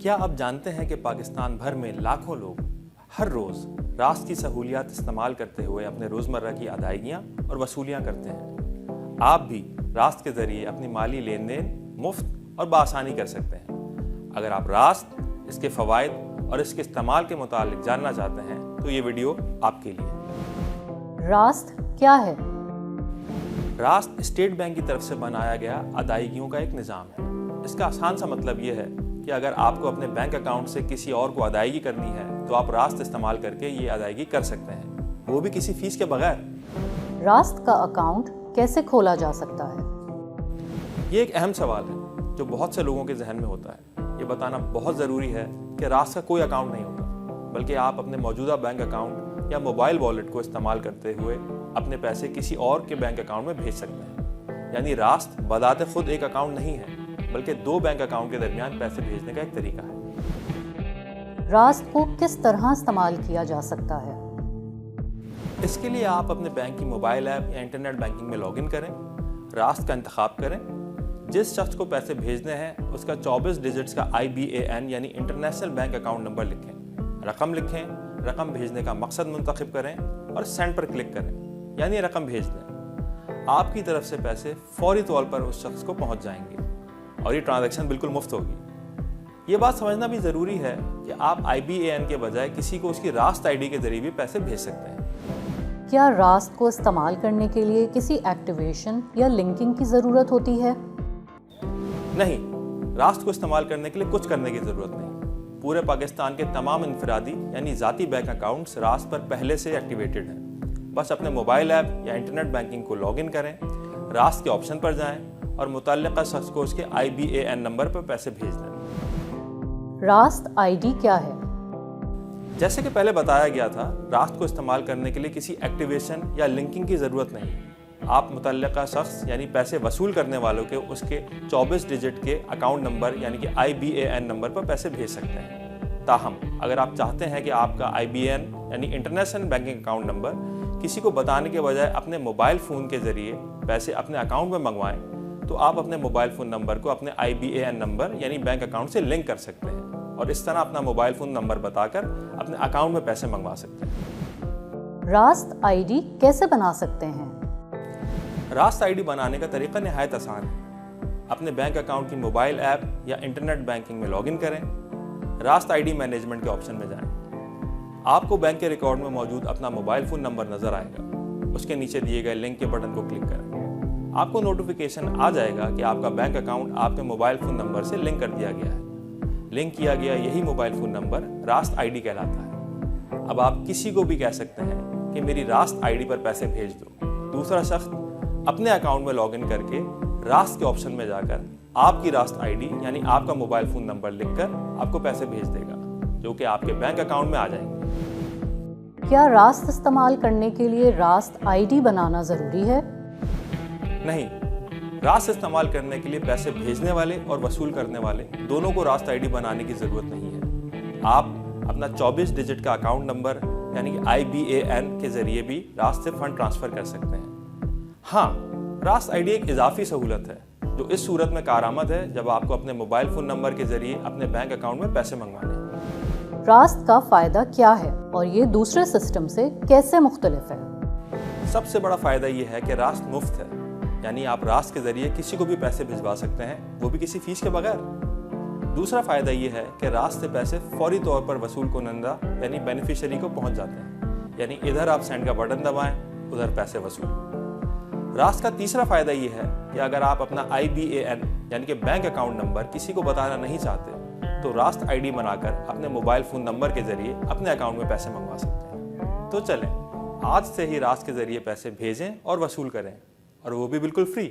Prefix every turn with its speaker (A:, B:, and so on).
A: क्या आप जानते हैं कि पाकिस्तान भर में लाखों लोग हर रोज़ रास्त की सहूलियात इस्तेमाल करते हुए अपने रोज़मर्रा की अदायगियाँ और वसूलियाँ करते हैं। आप भी रास्त के ज़रिए अपनी माली लेन देन मुफ्त और बआसानी कर सकते हैं। अगर आप रास्त, इसके फ़वाइद और इसके इस्तेमाल के मुतालिक जानना चाहते हैं तो ये वीडियो आपके लिए।
B: रास्त क्या है?
A: रास्त स्टेट बैंक की तरफ से बनाया गया अदायगियों का एक निज़ाम है। इसका आसान सा मतलब ये है कि अगर आपको अपने बैंक अकाउंट से किसी और को अदायगी करनी है तो आप रास्त इस्तेमाल करके ये अदायगी कर सकते हैं, वो भी किसी फीस के बगैर।
B: रास्त का अकाउंट कैसे खोला जा सकता है?
A: ये एक अहम सवाल है जो बहुत से लोगों के जहन में होता है। ये बताना बहुत ज़रूरी है कि रास्त का कोई अकाउंट नहीं होता, बल्कि आप अपने मौजूदा बैंक अकाउंट या मोबाइल वॉलेट को इस्तेमाल करते हुए अपने पैसे किसी और के बैंक अकाउंट में भेज सकते हैं। यानी रास्त बदाते खुद एक अकाउंट नहीं है, बल्कि दो बैंक अकाउंट के दरमियान पैसे भेजने का एक तरीका है।
B: रास्त को किस तरह इस्तेमाल किया जा सकता है?
A: इसके लिए आप अपने बैंक की मोबाइल ऐप या इंटरनेट बैंकिंग में लॉगिन करें, रास्त का इंतखाब करें, जिस शख्स को पैसे भेजने हैं उसका 24 डिजिट्स का IBAN यानी इंटरनेशनल बैंक अकाउंट नंबर लिखें, रकम भेजने का मकसद मुंतखब करें और सेंड पर क्लिक करें, यानी रकम भेज दें। आपकी तरफ से पैसे फौरी तौर पर उस शख्स को पहुंच जाएंगे और ये ट्रांजैक्शन बिल्कुल मुफ्त होगी। ये बात समझना भी ज़रूरी है कि आप IBAN के बजाय किसी को उसकी रास्त ID के जरिए भी पैसे भेज सकते हैं।
B: क्या रास्त को इस्तेमाल करने के लिए किसी एक्टिवेशन या लिंकिंग की ज़रूरत होती है?
A: नहीं, रास्त को इस्तेमाल करने के लिए कुछ करने की ज़रूरत नहीं। पूरे पाकिस्तान के तमाम इनफरादी यानी ज़ाती बैंक अकाउंट्स रास्त पर पहले से एक्टिवेटेड हैं। बस अपने मोबाइल ऐप या इंटरनेट बैंकिंग को लॉगिन करें, रास्त के ऑप्शन पर जाएं और मुतल्लिका शख्स को उसके IBAN नंबर पर पैसे भेज दें।
B: रास्त ID क्या है?
A: जैसे कि पहले बताया गया था, रास्त को इस्तेमाल करने के लिए किसी एक्टिवेशन या लिंकिंग की ज़रूरत नहीं। आप मुतल्लिका शख्स यानी पैसे वसूल करने वालों के उसके 24 डिजिट के अकाउंट नंबर यानी कि IBAN नंबर पर पैसे भेज सकते हैं। ताहम अगर आप चाहते हैं कि आपका IBAN यानी इंटरनेशनल बैंकिंग अकाउंट नंबर किसी को बताने के बजाय अपने मोबाइल फ़ोन के ज़रिए पैसे अपने अकाउंट में मंगवाएं, तो आप अपने मोबाइल फ़ोन नंबर को अपने IBAN नंबर यानी बैंक अकाउंट से लिंक कर सकते हैं और इस तरह अपना मोबाइल फ़ोन नंबर बताकर अपने अकाउंट में पैसे मंगवा सकते हैं।
B: रास्त ID कैसे बना सकते हैं?
A: रास्त ID बनाने का तरीका निहायत आसान है। अपने बैंक अकाउंट की मोबाइल ऐप या इंटरनेट बैंकिंग में लॉगिन करें, रास्त ID मैनेजमेंट के ऑप्शन में जाएं। आपको बैंक के रिकॉर्ड में मौजूद अपना मोबाइल फ़ोन नंबर नज़र आएगा। उसके नीचे दिए गए लिंक के बटन को क्लिक करें। आपको नोटिफिकेशन आ जाएगा कि आपका बैंक अकाउंट आपके मोबाइल फ़ोन नंबर से लिंक कर दिया गया है। लिंक किया गया यही मोबाइल फ़ोन नंबर रास्त ID कहलाता है। अब आप किसी को भी कह सकते हैं कि मेरी रास्त ID पर पैसे भेज दो। दूसरा शख्स अपने अकाउंट में लॉगिन करके रास्त के ऑप्शन में जाकर आपकी रास्त ID यानी आपका मोबाइल फ़ोन नंबर लिखकर आपको पैसे भेज देगा, जो कि आपके बैंक अकाउंट में आ जाएंगे।
B: क्या रास्त इस्तेमाल करने के लिए रास्त ID बनाना ज़रूरी है?
A: नहीं, रास्त इस्तेमाल करने के लिए पैसे भेजने वाले और वसूल करने वाले दोनों को रास्त ID बनाने की ज़रूरत नहीं है। आप अपना 24 डिजिट का अकाउंट नंबर यानी कि IBAN के ज़रिए भी रास्त से फ़ंड ट्रांसफ़र कर सकते हैं। हाँ, रास्त ID एक इजाफी सहूलत है जो इस सूरत में कारआमद है जब आपको अपने मोबाइल फ़ोन नंबर के ज़रिए अपने बैंक अकाउंट में पैसे मंगवाने हैं।
B: रास्त का फ़ायदा क्या है और ये दूसरे सिस्टम से कैसे मुख्तलिफ है?
A: सबसे बड़ा फ़ायदा ये है कि रास्त मुफ्त है, यानी आप रास्त के ज़रिए किसी को भी पैसे भिजवा सकते हैं, वो भी किसी फीस के बगैर। दूसरा फ़ायदा ये है कि रास्त से पैसे फौरी तौर पर वसूल कुनंदा यानी बेनिफिशियरी को पहुंच जाते हैं, यानी इधर आप सेंड का बटन दबाएं, उधर पैसे वसूल। रास्त का तीसरा फ़ायदा ये है कि अगर आप अपना IBAN यानी कि बैंक अकाउंट नंबर किसी को बताना नहीं चाहते तो रास्त ID बनाकर अपने मोबाइल फ़ोन नंबर के ज़रिए अपने अकाउंट में पैसे मंगवा सकते हैं। तो चलें, आज से ही रास्त के ज़रिए पैसे भेजें और वसूल करें, और वो भी बिल्कुल फ्री।